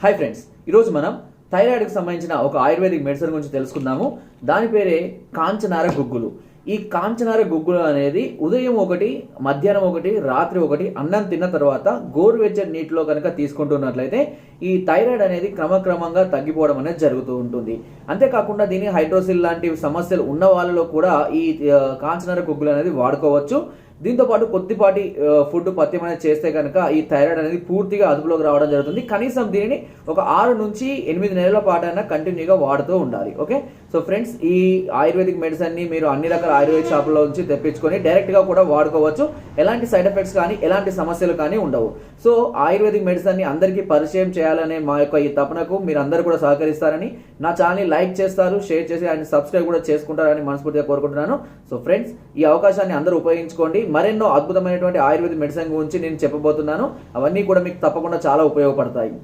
Hi friends, ఈరోజు మనం థైరాయిడ్కి సంబంధించిన ఒక ఆయుర్వేదిక్ మెడిసిన్ గురించి తెలుసుకుందాము. దాని పేరే కాంచనార గుగ్గులు. ఈ కాంచనార గుగ్గులు అనేది ఉదయం ఒకటి, మధ్యాహ్నం ఒకటి, రాత్రి ఒకటి అన్నం తిన్న తర్వాత గోరువెచ్చని నీటిలో కనుక తీసుకుంటున్నట్లయితే ఈ థైరాయిడ్ అనేది క్రమక్రమంగా తగ్గిపోవడం అనేది జరుగుతూ ఉంటుంది. అంతేకాకుండా దీని హైడ్రోసిల్ లాంటి సమస్యలు ఉన్న వాళ్ళలో కూడా ఈ కాంచనార గుగ్గులు అనేది వాడుకోవచ్చు. దీంతో పాటు కొద్దిపాటి ఫుడ్ పథ్యం అనేది చేస్తే కనుక ఈ థైరాయిడ్ అనేది పూర్తిగా అదుపులోకి రావడం జరుగుతుంది. కనీసం దీనిని ఒక 6 నుంచి 8 నెలల పాటు అయినా కంటిన్యూగా వాడుతూ ఉండాలి. ఓకే, సో ఫ్రెండ్స్, ఈ ఆయుర్వేదిక్ మెడిసిన్ ని మీరు అన్ని రకాల ఆయుర్వేదిక్ షాపుల నుంచి తెప్పించుకొని డైరెక్ట్ గా కూడా వాడుకోవచ్చు. ఎలాంటి సైడ్ ఎఫెక్ట్స్ కానీ ఎలాంటి సమస్యలు కానీ ఉండవు. సో ఆయుర్వేదిక్ మెడిసిన్ ని అందరికీ పరిచయం చేయాలనే మా యొక్క ఈ తపనకు మీరు అందరూ కూడా సహకరిస్తారని, నా ఛానల్ లైక్ చేస్తారు, షేర్ చేసి ఆయన సబ్స్క్రైబ్ కూడా చేసుకుంటారని మనస్ఫూర్తిగా కోరుకుంటున్నాను. సో ఫ్రెండ్స్, ఈ అవకాశాన్ని అందరూ ఉపయోగించుకోండి. మరెన్నో అద్భుతమైనటువంటి ఆయుర్వేద మెడిసిన్ గురించి నేను చెప్పబోతున్నాను. అవన్నీ కూడా మీకు తప్పకుండా చాలా ఉపయోగపడతాయి.